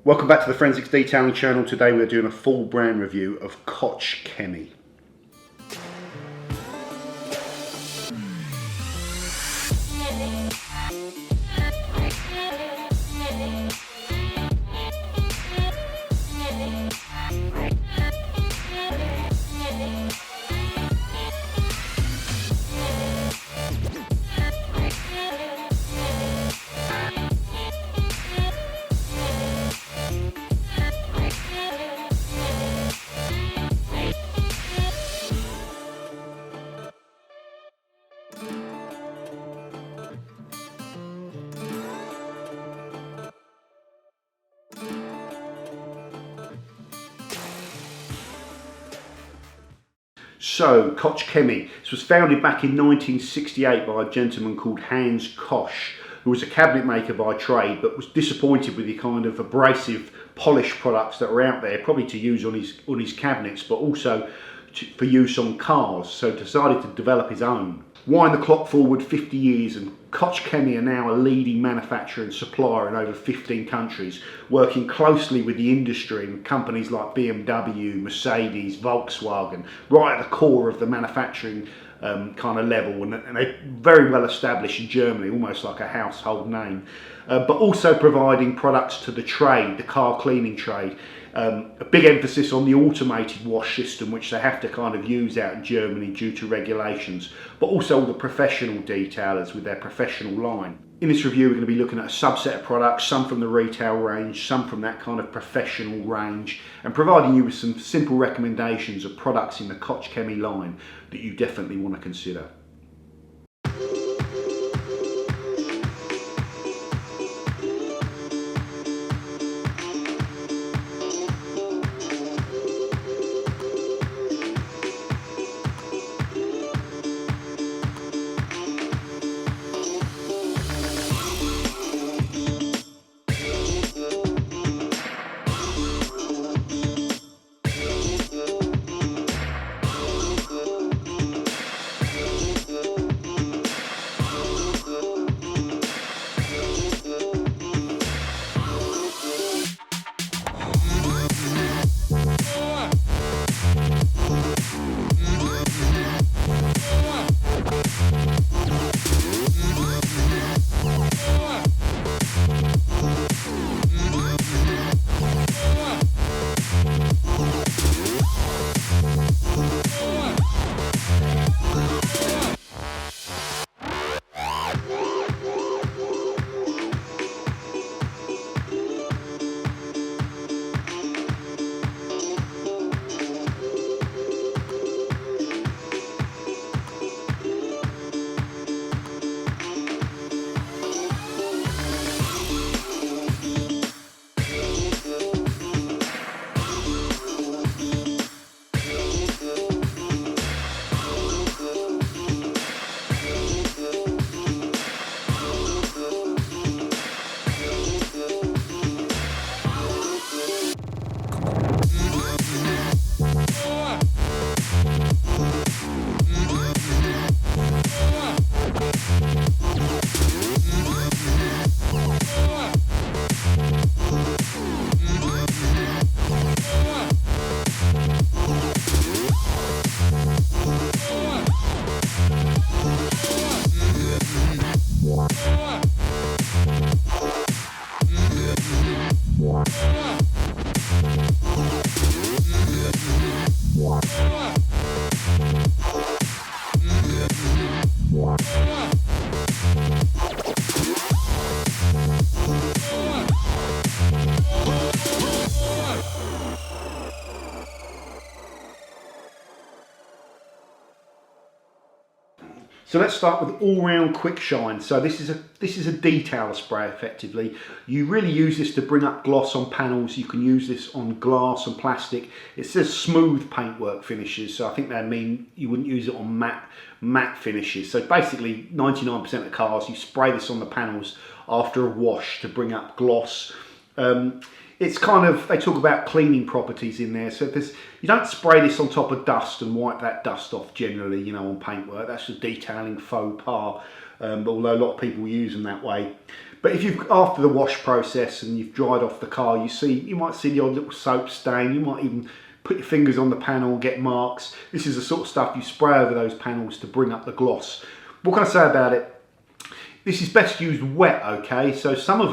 Welcome back to the Forensics Detailing channel. Today we're doing a full brand review of Koch Chemie. So, Koch Chemie. This was founded back in 1968 by a gentleman called Hans Koch, who was a cabinet maker by trade, but was disappointed with the kind of abrasive, polished products that were out there, probably to use on his cabinets, but also for use on cars. So, decided to develop his own. Wind the clock forward 50 years, and Koch Chemie are now a leading manufacturer and supplier in over 15 countries, working closely with the industry and companies like BMW, Mercedes, Volkswagen, right at the core of the manufacturing kind of level, and they're very well established in Germany, almost like a household name, but also providing products to the trade, the car cleaning trade. A big emphasis on the automated wash system, which they have to kind of use out in Germany due to regulations, but also all the professional detailers with their professional line. In this review, we're going to be looking at a subset of products, some from the retail range, some from that kind of professional range, and providing you with some simple recommendations of products in the Koch Chemie line that you definitely want to consider. So let's start with all-round quick shine. So this is a detailer spray effectively. You really use this to bring up gloss on panels. You can use this on glass and plastic. It says smooth paintwork finishes, so I think that mean you wouldn't use it on matte finishes. So basically 99% of cars, you spray this on the panels after a wash to bring up gloss. It's kind of, they talk about cleaning properties in there. So you don't spray this on top of dust and wipe that dust off generally, you know, on paintwork. That's a detailing faux pas. but although a lot of people use them that way. But if you've, after the wash process and you've dried off the car, you might see the odd little soap stain. You might even put your fingers on the panel and get marks. This is the sort of stuff you spray over those panels to bring up the gloss. What can I say about it? This is best used wet, okay? So some of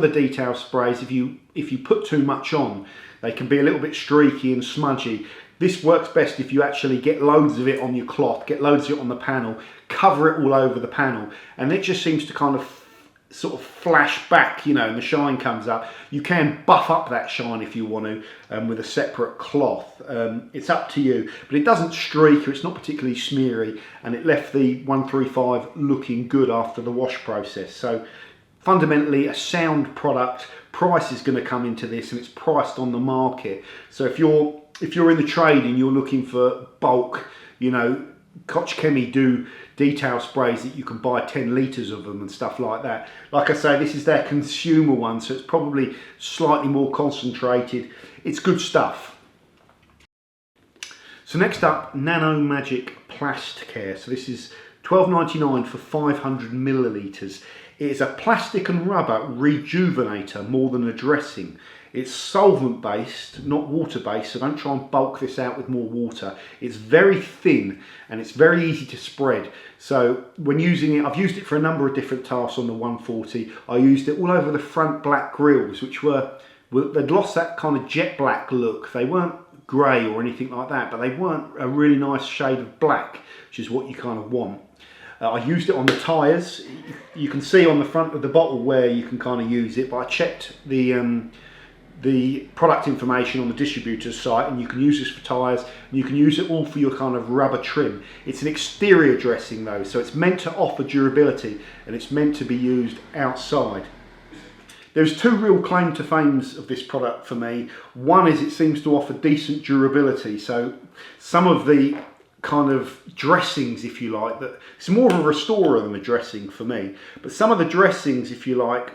the detail sprays, if you put too much on, they can be a little bit streaky and smudgy. This works best if you actually get loads of it on your cloth, get loads of it on the panel, cover it all over the panel, and it just seems to kind of sort of flash back, you know, and the shine comes up. You can buff up that shine if you want to with a separate cloth. It's up to you, but it doesn't streak, or it's not particularly smeary, and it left the 135 looking good after the wash process. So fundamentally a sound product. Price is going to come into this, and it's priced on the market. So if you're in the trade and you're looking for bulk, you know, Koch Chemie do detail sprays that you can buy 10 litres of them and stuff like that. Like I say, this is their consumer one, so it's probably slightly more concentrated. It's good stuff. So next up, Nanomagic Plastic Air. So this is $12.99 for 500 millilitres. It is a plastic and rubber rejuvenator more than a dressing. It's solvent based, not water based, so don't try and bulk this out with more water. It's very thin and it's very easy to spread. So when using it, I've used it for a number of different tasks on the 140. I used it all over the front black grills, which they'd lost that kind of jet black look. They weren't grey or anything like that, but they weren't a really nice shade of black, which is what you kind of want. I used it on the tyres. You can see on the front of the bottle where you can kind of use it, but I checked the product information on the distributor's site, and you can use this for tyres, and you can use it all for your kind of rubber trim. It's an exterior dressing though, so it's meant to offer durability, and it's meant to be used outside. There's two real claim to fames of this product for me. One is it seems to offer decent durability. So some of the kind of dressings, if you like, that it's more of a restorer than a dressing for me, but some of the dressings, if you like,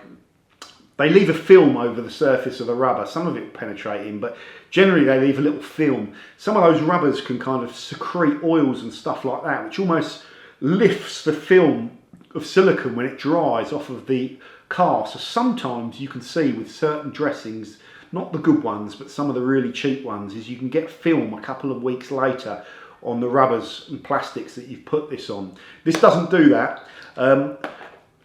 they leave a film over the surface of the rubber. Some of it will penetrate in, but generally they leave a little film. Some of those rubbers can kind of secrete oils and stuff like that, which almost lifts the film of silicone when it dries off of the car. So sometimes you can see with certain dressings, not the good ones, but some of the really cheap ones, is you can get film a couple of weeks later on the rubbers and plastics that you've put this on. This doesn't do that.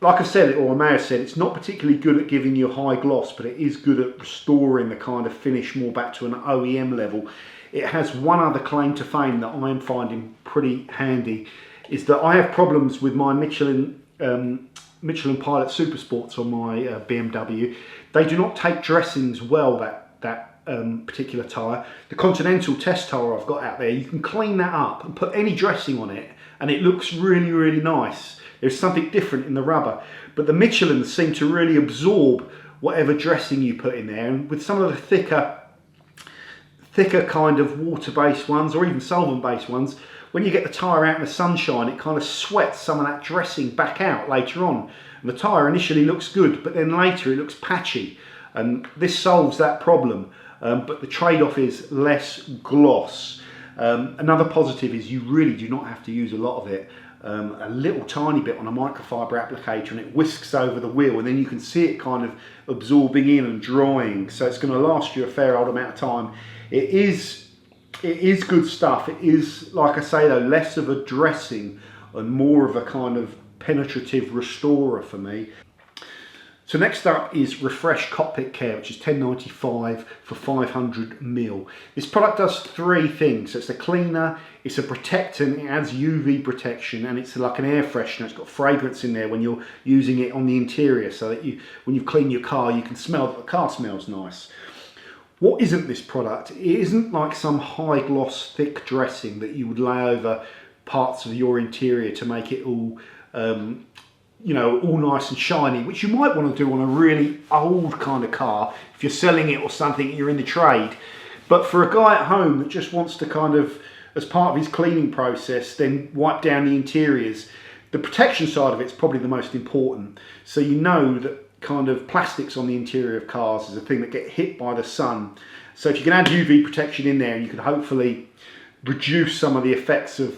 Like I said, or I may have said, it's not particularly good at giving you a high gloss, but it is good at restoring the kind of finish more back to an OEM level. It has one other claim to fame that I am finding pretty handy, is that I have problems with my Michelin Pilot Super Sports on my BMW. They do not take dressings well, that particular tyre. The Continental test tyre I've got out there, you can clean that up and put any dressing on it, and it looks really, really nice. There's something different in the rubber, but the Michelins seem to really absorb whatever dressing you put in there, and with some of the thicker kind of water-based ones, or even solvent-based ones, when you get the tyre out in the sunshine, it kind of sweats some of that dressing back out later on. And the tyre initially looks good, but then later it looks patchy, and this solves that problem, but the trade-off is less gloss. Another positive is you really do not have to use a lot of it. A little tiny bit on a microfiber applicator, and it whisks over the wheel, and then you can see it kind of absorbing in and drying, so it's going to last you a fair old amount of time. It is good stuff. It is, like I say though, less of a dressing and more of a kind of penetrative restorer for me. So next up is Refresh Cockpit Care, which is $10.95 for 500 ml. This product does three things. So it's a cleaner, it's a protectant, it adds UV protection, and it's like an air freshener. It's got fragrance in there when you're using it on the interior, so that when you clean your car, you can smell that the car smells nice. What isn't this product? It isn't like some high gloss thick dressing that you would lay over parts of your interior to make it all you know, all nice and shiny, which you might want to do on a really old kind of car if you're selling it or something, you're in the trade. But for a guy at home that just wants to kind of, as part of his cleaning process, then wipe down the interiors, the protection side of it's probably the most important. So you know that kind of plastics on the interior of cars is a thing that get hit by the sun. So if you can add UV protection in there, you can hopefully reduce some of the effects of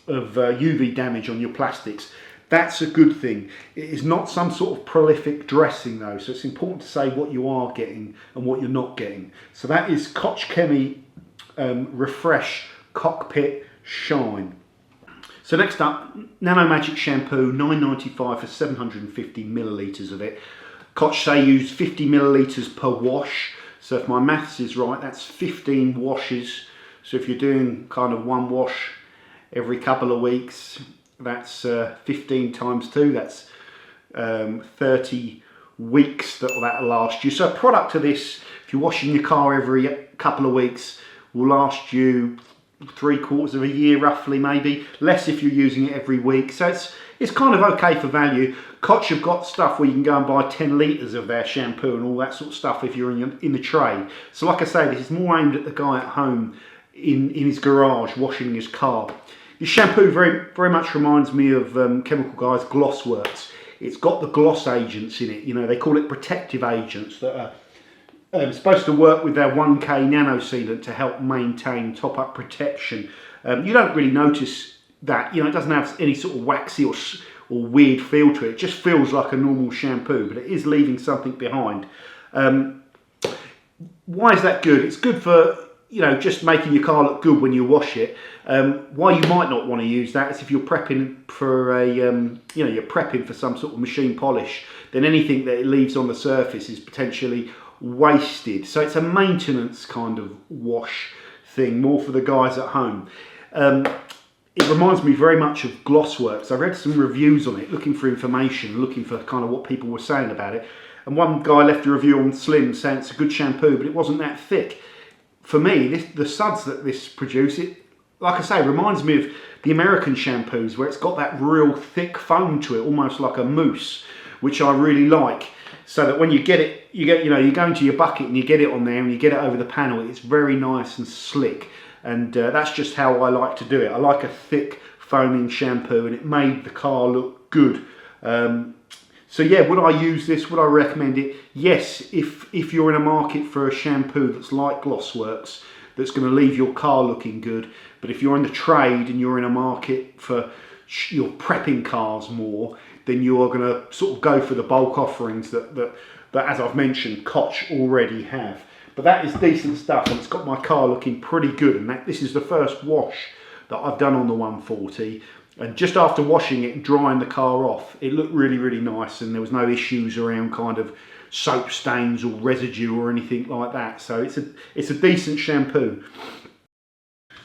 UV damage on your plastics. That's a good thing. It is not some sort of prolific dressing though, so it's important to say what you are getting and what you're not getting. So that is Koch Chemie Refresh Cockpit Shine. So next up, Nanomagic Shampoo, $9.95 for 750 millilitres of it. Koch say use 50 millilitres per wash. So if my maths is right, that's 15 washes. So if you're doing kind of one wash every couple of weeks, that's 15 times 2, that's 30 weeks that'll last you. So a product of this, if you're washing your car every couple of weeks, will last you 3/4 of a year roughly, maybe. Less if you're using it every week. So it's kind of okay for value. Koch have got stuff where you can go and buy 10 litres of their shampoo and all that sort of stuff if you're in the trade. So like I say, this is more aimed at the guy at home in his garage washing his car. This shampoo very much reminds me of Chemical Guy's Gloss Works. It's got the gloss agents in it. You know, they call it protective agents that are supposed to work with their 1K nano sealant to help maintain top-up protection. You don't really notice that. You know, it doesn't have any sort of waxy or weird feel to it. It just feels like a normal shampoo, but it is leaving something behind. Why is that good? It's good for, you know, just making your car look good when you wash it. Why you might not want to use that is if you're prepping for a, you know, you're prepping for some sort of machine polish, then anything that it leaves on the surface is potentially wasted. So it's a maintenance kind of wash thing, more for the guys at home. It reminds me very much of Glossworks. I read some reviews on it, looking for information, looking for kind of what people were saying about it. And one guy left a review on Slim saying it's a good shampoo, but it wasn't that thick. For me, the suds that this produce, it, like I say, reminds me of the American shampoos where it's got that real thick foam to it, almost like a mousse, which I really like. So that when you get it, you know, you go into your bucket and you get it on there and you get it over the panel, it's very nice and slick. And that's just how I like to do it. I like a thick foaming shampoo, and it made the car look good. So yeah, would I use this? Would I recommend it? Yes, if you're in a market for a shampoo that's like Glossworks, that's going to leave your car looking good. But if you're in the trade and you're in a market for you're prepping cars more, then you are going to sort of go for the bulk offerings that as I've mentioned, Koch already have. But that is decent stuff, and it's got my car looking pretty good. And this is the first wash that I've done on the 140. And just after washing it and drying the car off, it looked really, really nice, and there was no issues around kind of soap stains or residue or anything like that. So it's a decent shampoo.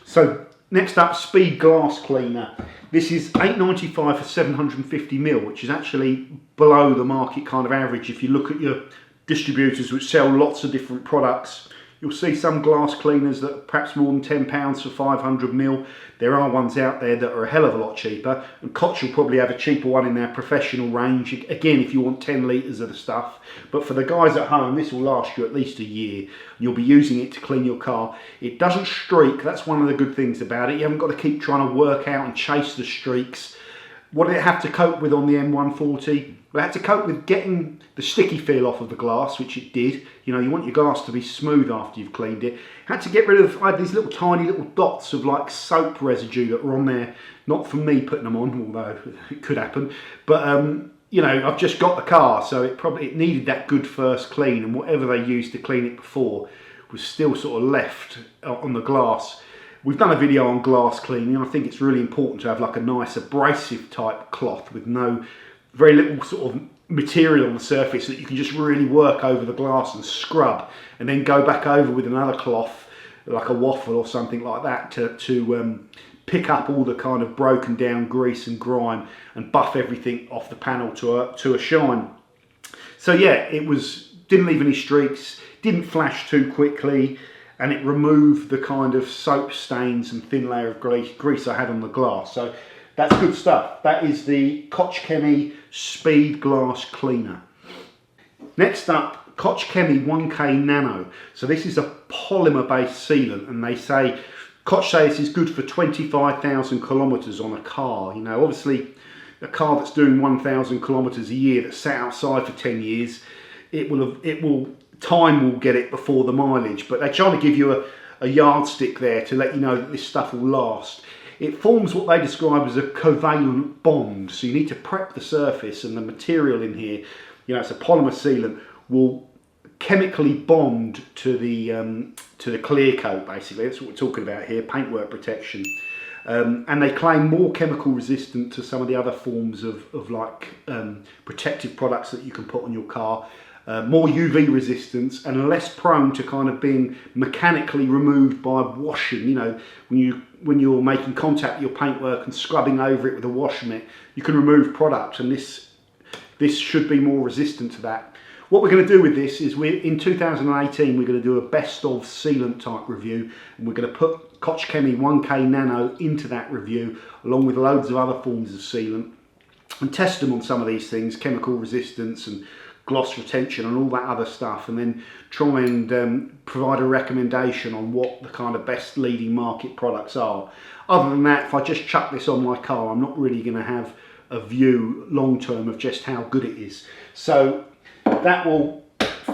So next up, Speed Glass Cleaner. This is $8.95 for 750 ml, which is actually below the market kind of average. If you look at your distributors which sell lots of different products, you'll see some glass cleaners that are perhaps more than £10 for 500 ml. There are ones out there that are a hell of a lot cheaper, and Koch will probably have a cheaper one in their professional range, again if you want 10 litres of the stuff. But for the guys at home, this will last you at least a year. You'll be using it to clean your car. It doesn't streak, that's one of the good things about it. You haven't got to keep trying to work out and chase the streaks. What did it have to cope with on the M140? Well, it had to cope with getting the sticky feel off of the glass, which it did. You know, you want your glass to be smooth after you've cleaned it. It had to get rid of, I had these little tiny little dots of like soap residue that were on there. Not from me putting them on, although it could happen. But, you know, I've just got the car, so it needed that good first clean, and whatever they used to clean it before was still sort of left on the glass. We've done a video on glass cleaning, and I think it's really important to have like a nice abrasive type cloth with very little sort of material on the surface, that you can just really work over the glass and scrub, and then go back over with another cloth, like a waffle or something like that, to pick up all the kind of broken down grease and grime and buff everything off the panel to a shine. So yeah, didn't leave any streaks, didn't flash too quickly, and it removed the kind of soap stains and thin layer of grease I had on the glass. So that's good stuff. That is the Koch Chemie Speed Glass Cleaner. Next up, Koch Chemie 1K Nano. So this is a polymer based sealant, and Koch say this is good for 25,000 kilometres on a car. You know, obviously a car that's doing 1,000 kilometres a year that's sat outside for 10 years, time will get it before the mileage, but they're trying to give you a yardstick there to let you know that this stuff will last. it forms what they describe as a covalent bond. So you need to prep the surface, and the material in here, you know, it's a polymer sealant, will chemically bond to the clear coat. Basically, that's what we're talking about here, paintwork protection. And they claim more chemical resistant to some of the other forms of protective products that you can put on your car. More UV resistance, and less prone to kind of being mechanically removed by washing. You know, when you're making contact with your paintwork and scrubbing over it with a wash mitt, you can remove product, and this should be more resistant to that. What we're going to do with this is, in 2018 we're going to do a best of sealant type review, and we're going to put Koch Chemie 1K Nano into that review, along with loads of other forms of sealant, and test them on some of these things, chemical resistance and gloss retention and all that other stuff, and then try and provide a recommendation on what the kind of best leading market products are. Other than that, if I just chuck this on my car, I'm not really going to have a view long term of just how good it is. So that will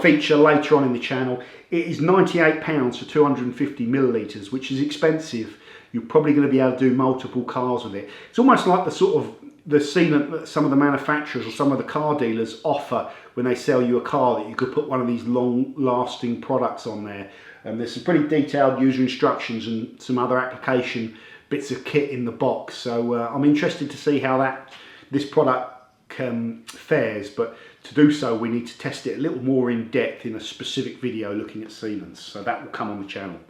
feature later on in the channel. It is £98 for 250 millilitres, which is expensive. You're probably going to be able to do multiple cars with it. It's almost like the sort of the sealant that some of the manufacturers or some of the car dealers offer when they sell you a car, that you could put one of these long-lasting products on there. And there's some pretty detailed user instructions and some other application bits of kit in the box. So I'm interested to see how this product fares, but to do so we need to test it a little more in depth in a specific video looking at sealants. So that will come on the channel.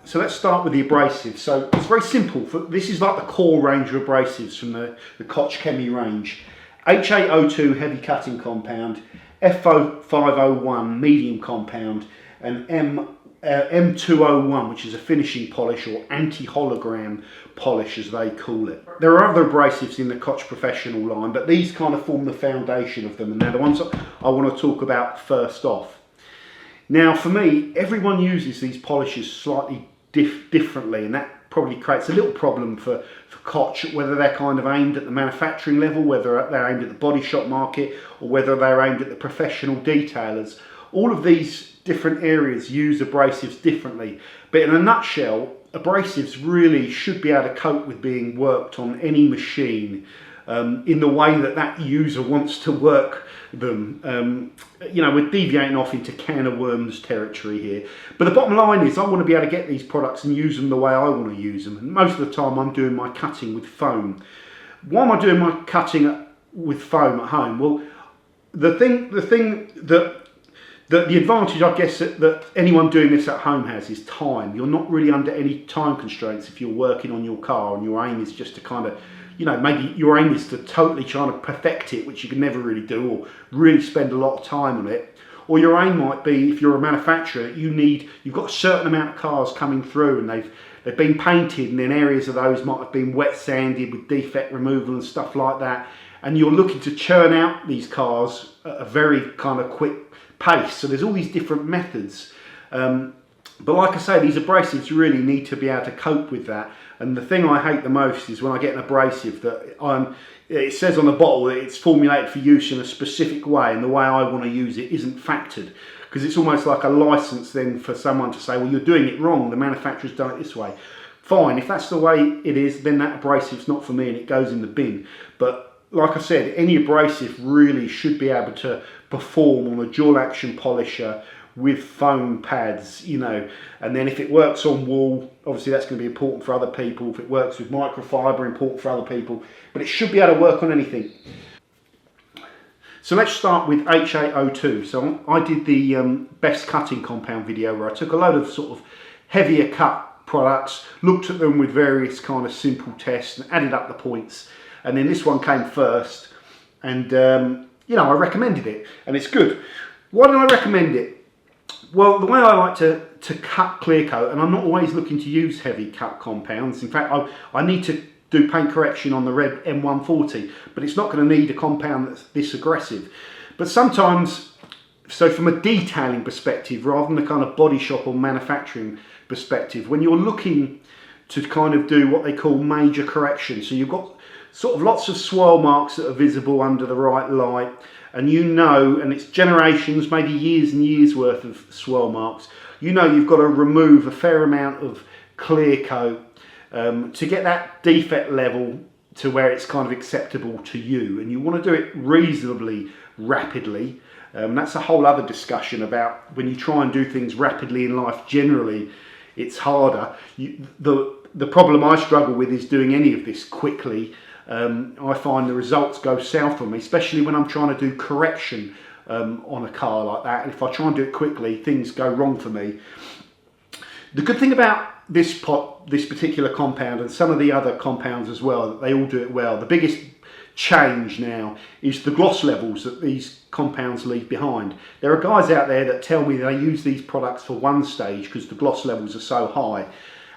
So let's start with the abrasives. So it's very simple. This is like the core range of abrasives from the Koch Chemie range. HA02 heavy cutting compound, FO501 medium compound, and M201, which is a finishing polish or anti-hologram polish as they call it. There are other abrasives in the Koch Professional line, but these kind of form the foundation of them, and they're the ones that I want to talk about first off. Now for me, everyone uses these polishes slightly differently, and that probably creates a little problem for Koch, whether they're kind of aimed at the manufacturing level, whether they're aimed at the body shop market, or whether they're aimed at the professional detailers. All of these different areas use abrasives differently, but in a nutshell, abrasives really should be able to cope with being worked on any machine in the way that that user wants to work them. You know, we're deviating off into can of worms territory here. But the bottom line is I want to be able to get these products and use them the way I want to use them. And most of the time I'm doing my cutting with foam. Why am I doing my cutting with foam at home? Well, the advantage I guess that anyone doing this at home has is time. You're not really under any time constraints if you're working on your car and your aim is just to kind of, you know, maybe your aim is to totally try to perfect it, which you can never really do, or really spend a lot of time on it. Or your aim might be, if you're a manufacturer, you've got a certain amount of cars coming through and they've been painted, and then areas of those might have been wet sanded with defect removal and stuff like that. And you're looking to churn out these cars at a very kind of quick pace. So there's all these different methods. But like I say, these abrasives really need to be able to cope with that. And the thing I hate the most is when I get an abrasive that it says on the bottle that it's formulated for use in a specific way, and the way I want to use it isn't factored. Because it's almost like a license then for someone to say, well, you're doing it wrong, the manufacturer's done it this way. Fine, if that's the way it is, then that abrasive's not for me and it goes in the bin. But like I said, any abrasive really should be able to perform on a dual action polisher with foam pads, you know, and then if it works on wool, obviously that's going to be important for other people. If it works with microfiber, important for other people, but it should be able to work on anything. So let's start with H802. So I did the best cutting compound video where I took a load of sort of heavier cut products, looked at them with various kind of simple tests and added up the points, and then this one came first, and you know, I recommended it and it's good. Why did I recommend it? Well, the way I like to cut clear coat, and I'm not always looking to use heavy cut compounds. In fact, I need to do paint correction on the red M140, but it's not going to need a compound that's this aggressive. But sometimes, so from a detailing perspective, rather than a kind of body shop or manufacturing perspective, when you're looking to kind of do what they call major correction, so you've got sort of lots of swirl marks that are visible under the right light, and you know, and it's generations, maybe years and years worth of swirl marks, you know you've got to remove a fair amount of clear coat to get that defect level to where it's kind of acceptable to you, and you want to do it reasonably rapidly. That's a whole other discussion about when you try and do things rapidly in life. Generally it's harder. The problem I struggle with is doing any of this quickly. I find the results go south for me, especially when I'm trying to do correction on a car like that. And if I try and do it quickly, things go wrong for me. The good thing about this particular compound, and some of the other compounds as well, that they all do it well. The biggest change now is the gloss levels that these compounds leave behind. There are guys out there that tell me they use these products for one stage because the gloss levels are so high.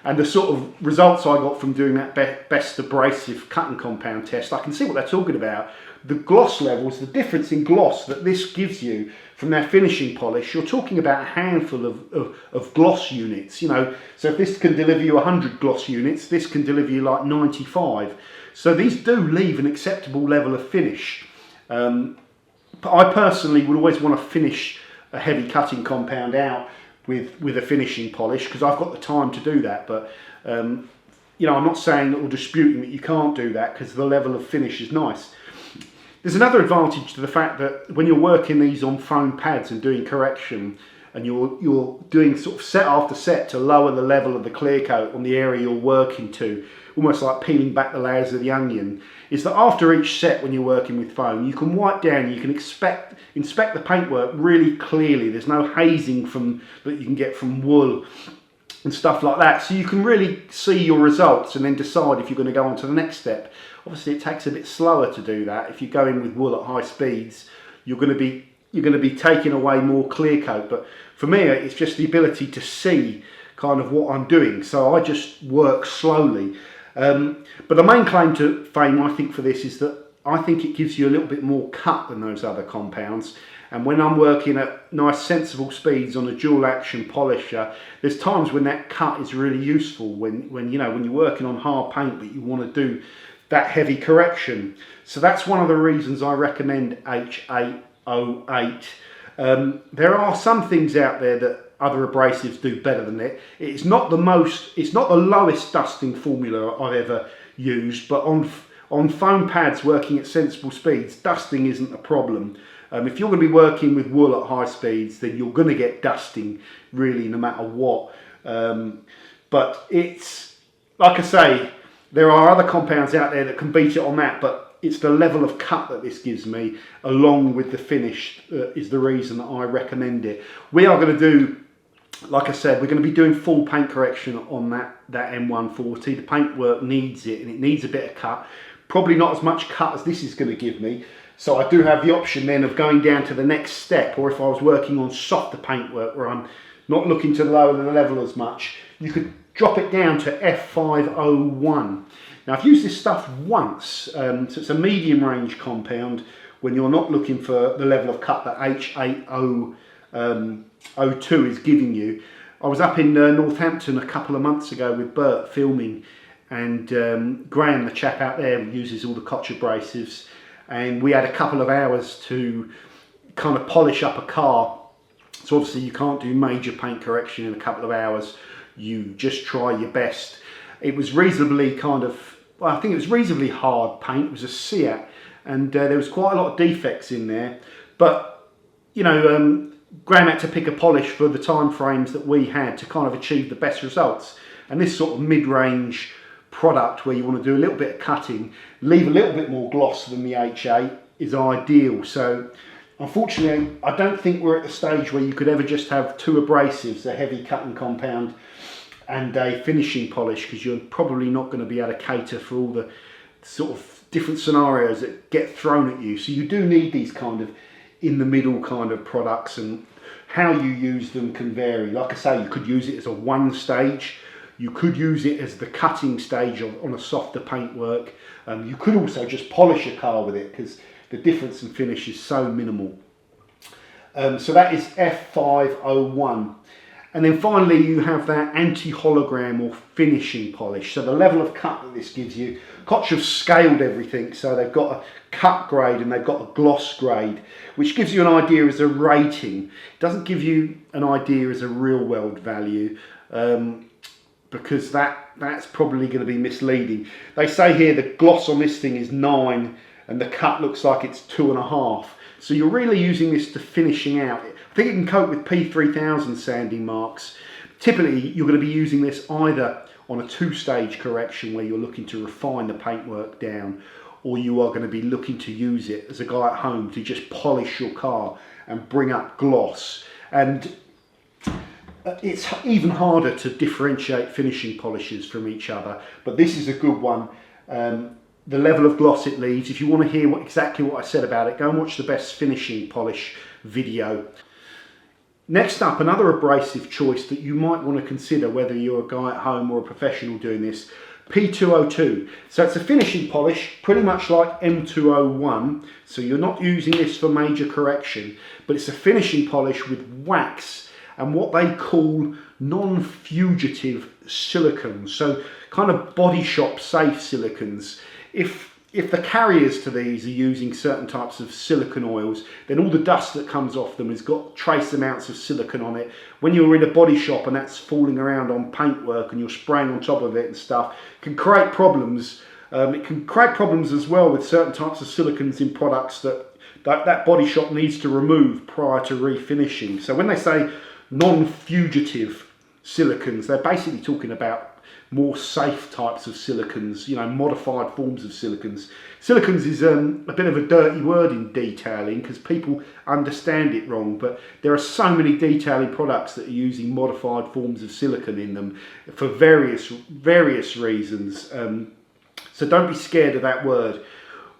And the sort of results I got from doing that best abrasive cutting compound test, I can see what they're talking about. The gloss levels, the difference in gloss that this gives you from their finishing polish, you're talking about a handful of gloss units, you know. So if this can deliver you 100 gloss units, this can deliver you like 95. So these do leave an acceptable level of finish. But I personally would always want to finish a heavy cutting compound out with a finishing polish, because I've got the time to do that. But you know, I'm not saying or disputing that you can't do that, because the level of finish is nice. There's another advantage to the fact that when you're working these on foam pads and doing correction, and you're doing sort of set after set to lower the level of the clear coat on the area you're working to, almost like peeling back the layers of the onion, is that after each set, when you're working with foam, you can wipe down, you can inspect the paintwork really clearly. There's no hazing that you can get from wool and stuff like that. So you can really see your results and then decide if you're going to go on to the next step. Obviously it takes a bit slower to do that. If you go in with wool at high speeds, you're going to be taking away more clear coat. But for me, it's just the ability to see kind of what I'm doing. So I just work slowly. But the main claim to fame, I think, for this is that I think it gives you a little bit more cut than those other compounds. And when I'm working at nice sensible speeds on a dual action polisher, there's times when that cut is really useful when you're working on hard paint but you want to do that heavy correction. So that's one of the reasons I recommend H808. There are some things out there that other abrasives do better than it. It's not the lowest dusting formula I've ever used, but on on foam pads working at sensible speeds, dusting isn't a problem. If you're going to be working with wool at high speeds, then you're going to get dusting really no matter what. But it's, like I say, there are other compounds out there that can beat it on that, but it's the level of cut that this gives me, along with the finish, is the reason that I recommend it. We are going to do, like I said, we're going to be doing full paint correction on that M140. The paintwork needs it, and it needs a bit of cut. Probably not as much cut as this is going to give me. So I do have the option then of going down to the next step, or if I was working on softer paintwork where I'm not looking to lower the level as much, you could drop it down to F501. Now I've used this stuff once, so it's a medium range compound when you're not looking for the level of cut that H802 is giving you. I was up in Northampton a couple of months ago with Bert filming, and Graham, the chap out there, uses all the Koch abrasives, and we had a couple of hours to kind of polish up a car. So obviously you can't do major paint correction in a couple of hours. You just try your best. It was reasonably I think it was reasonably hard paint. It was a Sealant, and there was quite a lot of defects in there. But, you know, Graham had to pick a polish for the time frames that we had to kind of achieve the best results. And this sort of mid-range product where you want to do a little bit of cutting, leave a little bit more gloss than the H8 is ideal. So unfortunately, I don't think we're at the stage where you could ever just have two abrasives, a heavy cutting compound and a finishing polish, because you're probably not going to be able to cater for all the sort of different scenarios that get thrown at you. So you do need these kind of in the middle kind of products, and how you use them can vary. Like I say, you could use it as a one stage. You could use it as the cutting stage on a softer paintwork. You could also just polish a car with it, because the difference in finish is so minimal. So that is F501. And then finally you have that anti-hologram or finishing polish. So the level of cut that this gives you, Koch have scaled everything. So they've got a cut grade and they've got a gloss grade, which gives you an idea as a rating. It doesn't give you an idea as a real world value. Because that's probably going to be misleading. They say here the gloss on this thing is 9 and the cut looks like it's 2.5. So you're really using this to finishing out. I think it can cope with P3000 sanding marks. Typically you're going to be using this either on a two-stage correction where you're looking to refine the paintwork down, or you are going to be looking to use it as a guy at home to just polish your car and bring up gloss. And it's even harder to differentiate finishing polishes from each other, but this is a good one. The level of gloss it leaves, if you want to hear exactly what I said about it, go and watch the best finishing polish video. Next up, another abrasive choice that you might want to consider whether you're a guy at home or a professional doing this, P202. So it's a finishing polish, pretty much like M201, so you're not using this for major correction, but it's a finishing polish with wax and what they call non-fugitive silicons, so kind of body shop safe silicons. If the carriers to these are using certain types of silicon oils, then all the dust that comes off them has got trace amounts of silicon on it. When you're in a body shop and that's falling around on paintwork and you're spraying on top of it and stuff, it can create problems. It can create problems as well with certain types of silicons in products that body shop needs to remove prior to refinishing. So when they say non-fugitive silicons, they're basically talking about more safe types of silicons, you know, modified forms of silicons. Silicons is a bit of a dirty word in detailing because people understand it wrong, but there are so many detailing products that are using modified forms of silicon in them for various reasons. So don't be scared of that word.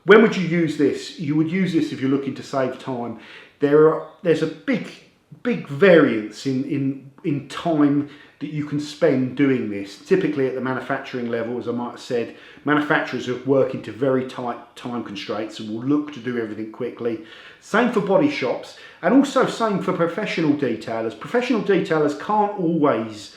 When would you use this? You would use this if you're looking to save time. There's a big variance in time that you can spend doing this. Typically at the manufacturing level, as I might have said, manufacturers are working to very tight time constraints and will look to do everything quickly. Same for body shops, and also same for professional detailers. Professional detailers can't always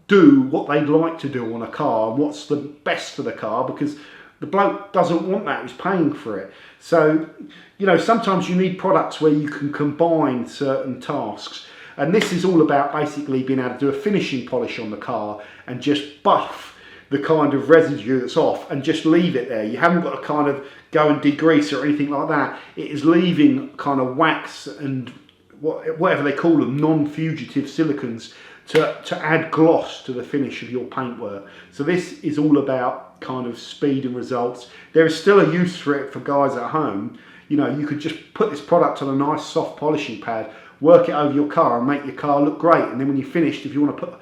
do what they'd like to do on a car and what's the best for the car, because the bloke doesn't want that, he's paying for it. So, you know, sometimes you need products where you can combine certain tasks. And this is all about basically being able to do a finishing polish on the car and just buff the kind of residue that's off and just leave it there. You haven't got to kind of go and degrease or anything like that. It is leaving kind of wax and whatever they call them, non-fugitive silicons, to add gloss to the finish of your paintwork. So this is all about kind of speed and results. There is still a use for it for guys at home. You know, you could just put this product on a nice soft polishing pad, work it over your car and make your car look great. And then when you're finished, if you want to put a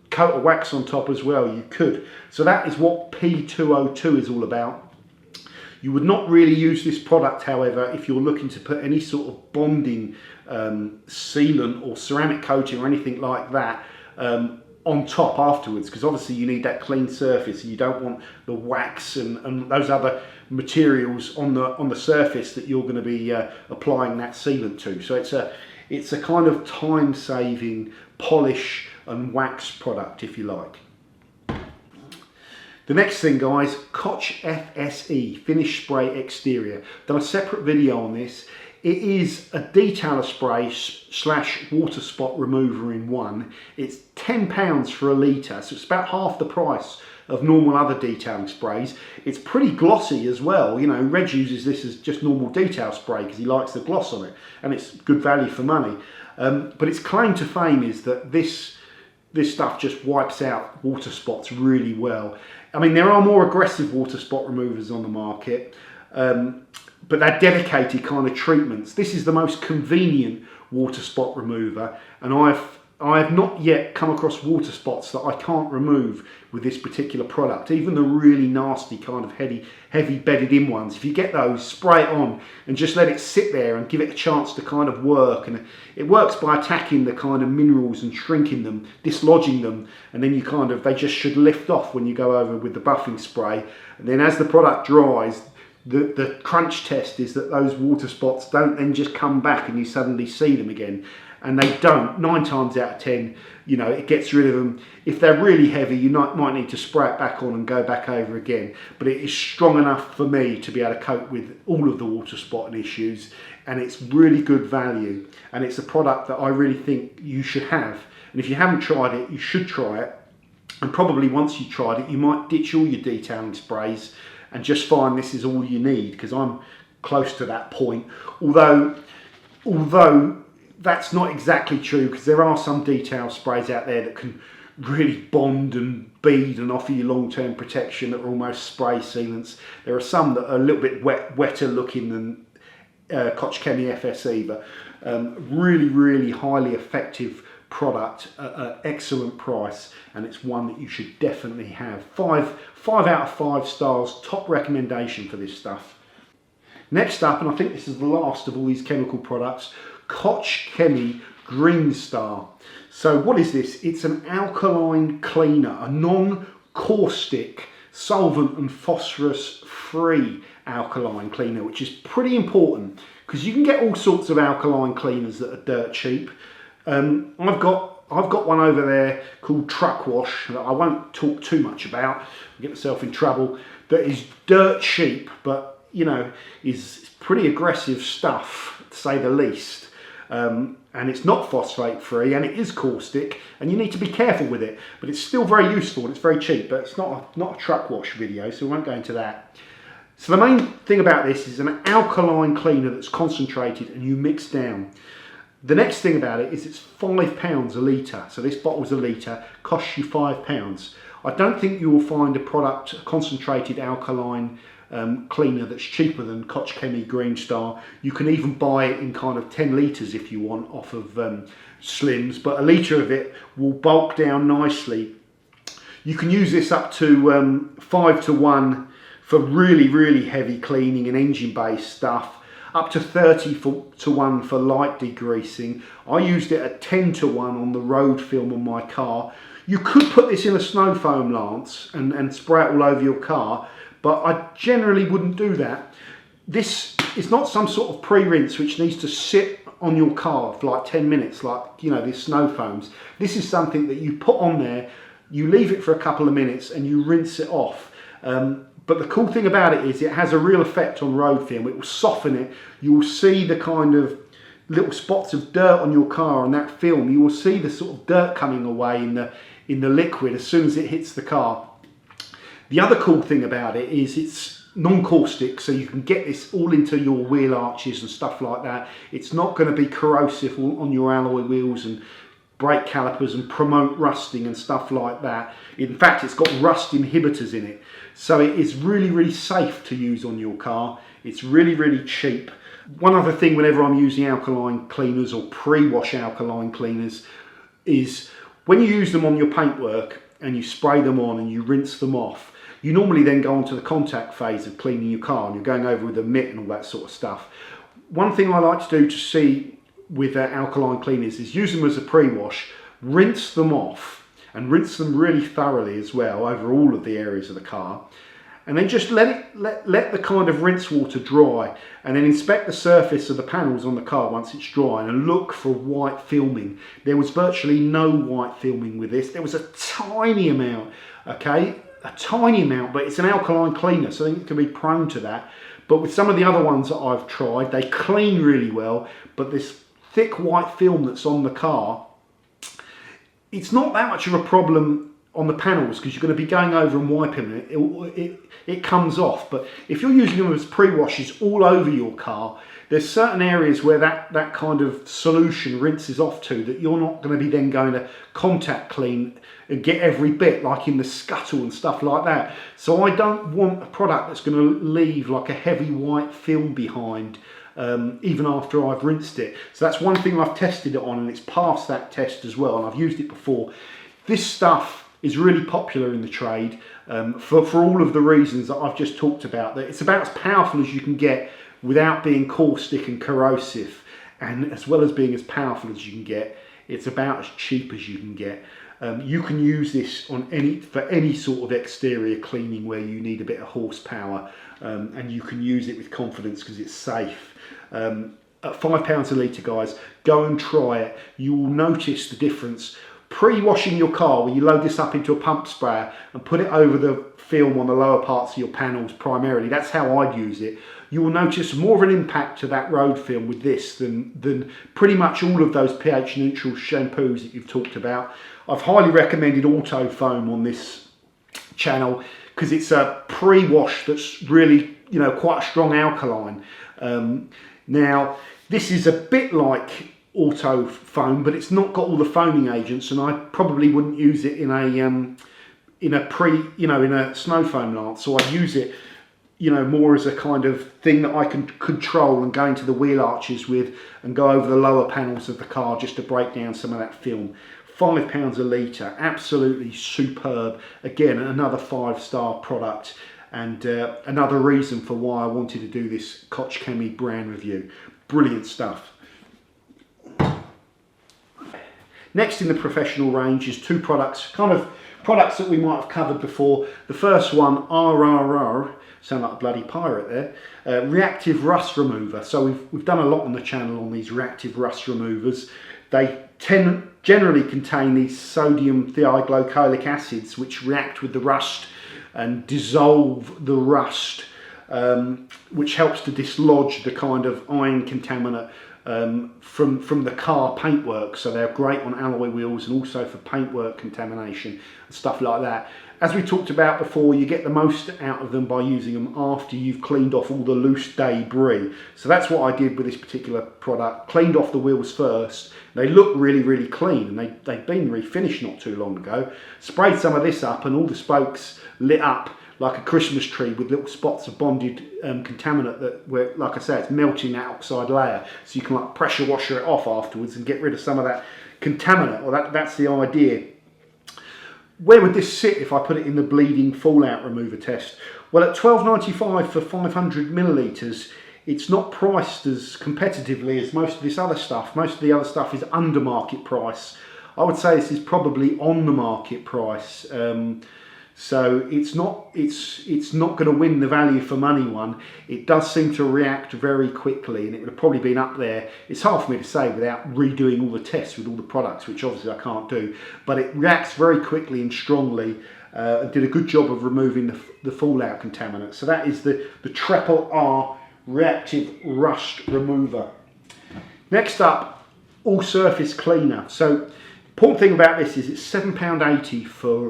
coat of wax on top as well, you could. So that is what P202 is all about. You would not really use this product, however, if you're looking to put any sort of bonding sealant or ceramic coating or anything like that on top afterwards, because obviously you need that clean surface. You don't want the wax and those other materials on the surface that you're going to be applying that sealant to. So it's a kind of time-saving polish and wax product, if you like. The next thing, guys, Koch FSE Finish Spray Exterior. Done a separate video on this. It is a detailer spray / water spot remover in one. It's £10 for a litre, so it's about half the price of normal other detailing sprays. It's pretty glossy as well. You know, Reg uses this as just normal detail spray because he likes the gloss on it, and it's good value for money. But its claim to fame is that this stuff just wipes out water spots really well. I mean, there are more aggressive water spot removers on the market, but they're dedicated kind of treatments. This is the most convenient water spot remover, and I have not yet come across water spots that I can't remove with this particular product. Even the really nasty kind of heavy bedded in ones, if you get those, spray it on and just let it sit there and give it a chance to kind of work. And it works by attacking the kind of minerals and shrinking them, dislodging them, and then they just should lift off when you go over with the buffing spray. And then as the product dries, the crunch test is that those water spots don't then just come back and you suddenly see them again. And they don't. 9 times out of 10, you know, it gets rid of them. If they're really heavy, you might need to spray it back on and go back over again. But it is strong enough for me to be able to cope with all of the water spotting issues, and it's really good value. And it's a product that I really think you should have. And if you haven't tried it, you should try it. And probably once you've tried it, you might ditch all your detailing sprays and just find this is all you need, because I'm close to that point. Although that's not exactly true, because there are some detail sprays out there that can really bond and bead and offer you long-term protection that are almost spray sealants. There are some that are a little bit wetter looking than Koch Chemie FSE, but really highly effective product at an excellent price, and it's one that you should definitely have. 5 out of 5 stars, top recommendation for this stuff. Next up, and I think this is the last of all these chemical products, Koch Chemie Greenstar. So what is this? It's an alkaline cleaner, a non-caustic, solvent and phosphorus free alkaline cleaner, which is pretty important because you can get all sorts of alkaline cleaners that are dirt cheap. I've got one over there called Truck Wash that I won't talk too much about. I'll get myself in trouble. That is dirt cheap, but you know, is pretty aggressive stuff, to say the least. And it's not phosphate free, and it is caustic, and you need to be careful with it, but it's still very useful and it's very cheap. But it's not a truck wash video, so we won't go into that. So the main thing about this is an alkaline cleaner that's concentrated and you mix down. The next thing about it is it's £5 a litre. So this bottle's a litre, costs you £5. I don't think you will find a product, a concentrated alkaline cleaner that's cheaper than Koch Chemie Greenstar. You can even buy it in kind of 10 litres if you want off of Slims, but a litre of it will bulk down nicely. You can use this up to 5 to 1 for really heavy cleaning and engine based stuff, up to 30 to 1 for light degreasing. I used it at 10 to 1 on the road film on my car. You could put this in a snow foam lance and spray it all over your car, but I generally wouldn't do that. This is not some sort of pre-rinse which needs to sit on your car for like 10 minutes, like, you know, these snow foams. This is something that you put on there, you leave it for a couple of minutes and you rinse it off. But the cool thing about it is it has a real effect on road film. It will soften it. You will see the kind of little spots of dirt on your car on that film. You will see the sort of dirt coming away in the liquid as soon as it hits the car. The other cool thing about it is it's non-caustic, so you can get this all into your wheel arches and stuff like that. It's not going to be corrosive on your alloy wheels and brake calipers and promote rusting and stuff like that. In fact, it's got rust inhibitors in it, so it is really, really safe to use on your car. It's really, really cheap. One other thing whenever I'm using alkaline cleaners or pre-wash alkaline cleaners is when you use them on your paintwork and you spray them on and you rinse them off, you normally then go on to the contact phase of cleaning your car and you're going over with a mitt and all that sort of stuff. One thing I like to do to see with alkaline cleaners is use them as a pre-wash, rinse them off and rinse them really thoroughly as well over all of the areas of the car, and then just let the kind of rinse water dry, and then inspect the surface of the panels on the car once it's dry and look for white filming. There was virtually no white filming with this. There was a tiny amount, okay, a tiny amount, but it's an alkaline cleaner, so I think it can be prone to that. But with some of the other ones that I've tried, they clean really well, but this thick white film that's on the car, it's not that much of a problem on the panels because you're going to be going over and wiping it. It comes off. But if you're using them as pre-washes all over your car, there's certain areas where that kind of solution rinses off to that you're not going to be then going to contact clean and get every bit, like in the scuttle and stuff like that. So I don't want a product that's going to leave like a heavy white film behind even after I've rinsed it. So that's one thing I've tested it on, and it's passed that test as well, and I've used it before. This stuff is really popular in the trade for all of the reasons that I've just talked about. That it's about as powerful as you can get without being caustic and corrosive, and as well as being as powerful as you can get, it's about as cheap as you can get. You can use this on for any sort of exterior cleaning where you need a bit of horsepower, and you can use it with confidence because it's safe. At £5 a litre, guys, go and try it. You will notice the difference. Pre-washing your car, where you load this up into a pump sprayer and put it over the film on the lower parts of your panels primarily, that's how I'd use it. You will notice more of an impact to that road film with this than pretty much all of those pH neutral shampoos that you've talked about. I've highly recommended Auto Foam on this channel because it's a pre-wash that's really, you know, quite a strong alkaline. Now, this is a bit like Auto Foam, but it's not got all the foaming agents, and I probably wouldn't use it in a snow foam lance. So I use it, you know, more as a kind of thing that I can control and go into the wheel arches with and go over the lower panels of the car just to break down some of that film. £5 a litre, absolutely superb. Again, another 5-star product, and another reason for why I wanted to do this Koch Chemie brand review. Brilliant stuff. Next in the professional range is two products, kind of products that we might have covered before. The first one, RRR, sound like a bloody pirate there, reactive rust remover. So we've done a lot on the channel on these reactive rust removers. They generally contain these sodium thioglycolic acids which react with the rust and dissolve the rust, which helps to dislodge the kind of iron contaminant from the car paintwork. So they're great on alloy wheels and also for paintwork contamination and stuff like that. As we talked about before, you get the most out of them by using them after you've cleaned off all the loose debris. So that's what I did with this particular product. Cleaned off the wheels first. They look really, really clean, and they've been refinished not too long ago. Sprayed some of this up and all the spokes lit up like a Christmas tree with little spots of bonded contaminant where, like I say, it's melting that oxide layer. So you can like pressure washer it off afterwards and get rid of some of that contaminant. Well, that's the idea. Where would this sit if I put it in the bleeding fallout remover test? Well, at £12.95 for 500 millilitres, it's not priced as competitively as most of this other stuff. Most of the other stuff is under market price. I would say this is probably on the market price. So it's not going to win the value for money one. It does seem to react very quickly, and it would have probably been up there. It's hard for me to say without redoing all the tests with all the products, which obviously I can't do. But it reacts very quickly and strongly, and did a good job of removing the fallout contaminant. So that is the Triple R Reactive Rust Remover. Next up, All Surface Cleaner. So important thing about this is it's £7.80 for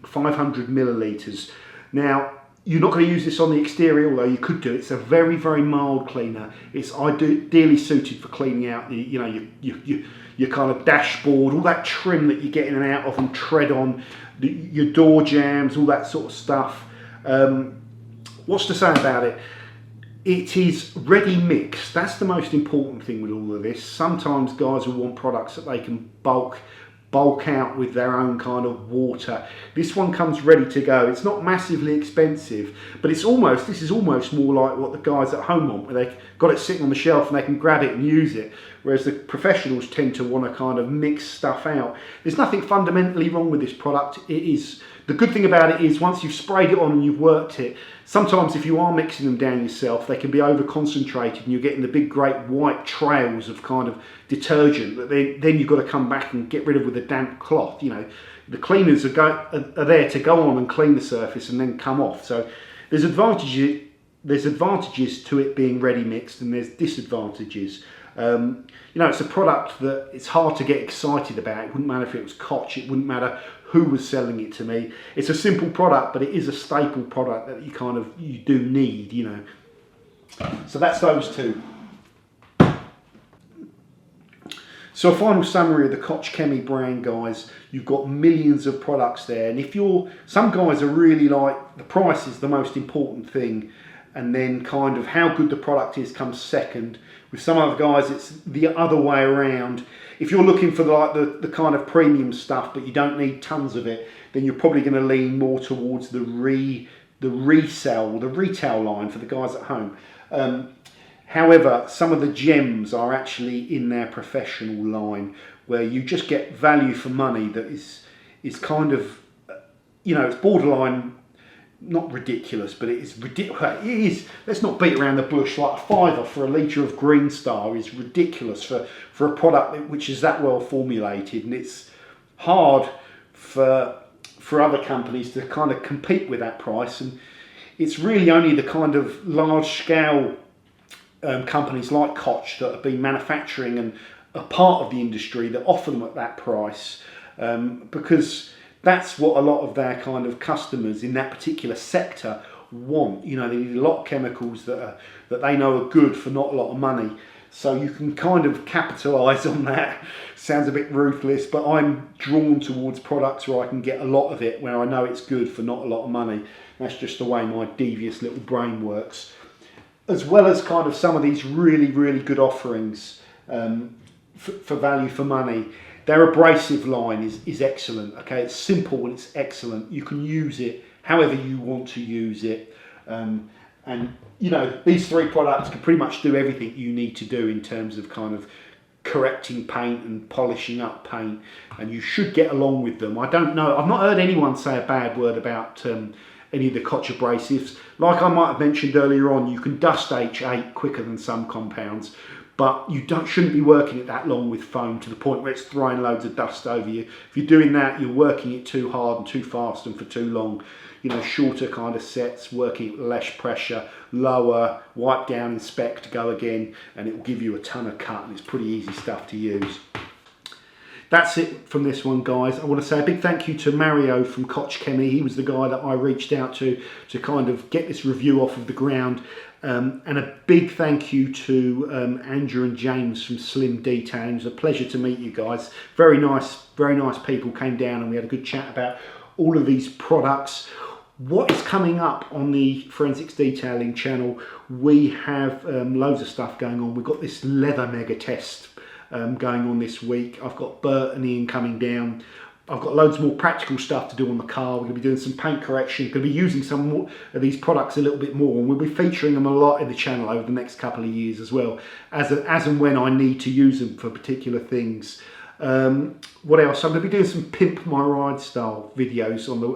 500 millilitres. Now, you're not going to use this on the exterior, although you could do it. It's a very, very mild cleaner. It's ideally suited for cleaning out the, you know, your kind of dashboard, all that trim that you get in and out of and tread on, your door jambs, all that sort of stuff. What's to say about it? It is ready mixed. That's the most important thing with all of this. Sometimes guys will want products that they can bulk out with their own kind of water. This one comes ready to go. It's not massively expensive, but this is almost more like what the guys at home want, where they've got it sitting on the shelf and they can grab it and use it, whereas the professionals tend to want to kind of mix stuff out. There's nothing fundamentally wrong with this product. The good thing about it is once you've sprayed it on and you've worked it, sometimes if you are mixing them down yourself, they can be over concentrated and you're getting the big great white trails of kind of detergent that then you've got to come back and get rid of with a damp cloth. You know, the cleaners are there to go on and clean the surface and then come off. So there's advantages to it being ready mixed, and there's disadvantages. You know, it's a product that it's hard to get excited about. It wouldn't matter if it was Koch, it wouldn't matter who was selling it to me. It's a simple product, but it is a staple product that you do need, you know. So that's those two. So a final summary of the Koch Chemie brand, guys. You've got millions of products there, and some guys are really like, the price is the most important thing, and then kind of how good the product is comes second. With some other guys, it's the other way around. If you're looking for the kind of premium stuff, but you don't need tons of it, then you're probably going to lean more towards the retail line for the guys at home. However, some of the gems are actually in their professional line, where you just get value for money that is kind of, you know, it's borderline, not ridiculous, but it is ridiculous. It is. Let's not beat around the bush. Like $5 for a litre of Greenstar is ridiculous for a product which is that well formulated, and it's hard for other companies to kind of compete with that price. And it's really only the kind of large scale companies like Koch that have been manufacturing and are part of the industry that offer them at that price, because that's what a lot of their kind of customers in that particular sector want. You know, they need a lot of chemicals that they know are good for not a lot of money. So you can kind of capitalise on that. Sounds a bit ruthless, but I'm drawn towards products where I can get a lot of it, where I know it's good for not a lot of money. That's just the way my devious little brain works. As well as kind of some of these really, really good offerings for value for money. Their abrasive line is excellent. Okay, it's simple and it's excellent. You can use it however you want to use it, and you know, these three products can pretty much do everything you need to do in terms of kind of correcting paint and polishing up paint, and you should get along with them. I don't know, I've not heard anyone say a bad word about any of the Koch abrasives. Like I might have mentioned earlier on, you can dust H8 quicker than some compounds, but you shouldn't be working it that long with foam to the point where it's throwing loads of dust over you. If you're doing that, you're working it too hard and too fast and for too long. You know, shorter kind of sets, working at less pressure, lower, wipe down, inspect, go again, and it will give you a ton of cut, and it's pretty easy stuff to use. That's it from this one, guys. I want to say a big thank you to Mario from Koch Chemie. He was the guy that I reached out to kind of get this review off of the ground. And a big thank you to Andrew and James from Slim Detailing. It was a pleasure to meet you guys. Very nice people came down and we had a good chat about all of these products. What is coming up on the Forensics Detailing channel? We have loads of stuff going on. We've got this leather mega test going on this week. I've got Bert and Ian coming down. I've got loads more practical stuff to do on the car. We're going to be doing some paint correction. We're going to be using some more of these products a little bit more, and we'll be featuring them a lot in the channel over the next couple of years as well, as and when I need to use them for particular things. What else? I'm going to be doing some Pimp My Ride style videos on the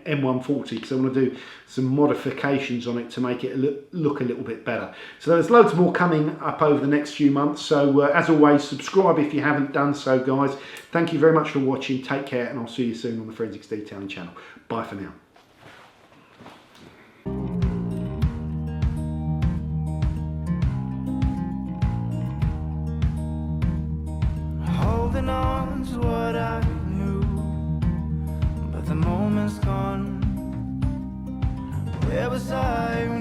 M140, because I want to do some modifications on it to make it look a little bit better. So there's loads more coming up over the next few months. So as always, subscribe if you haven't done so, guys. Thank you very much for watching. Take care, and I'll see you soon on the Forensics Detailing channel. Bye for now. Holding on to what I knew, but the moment's gone. There was time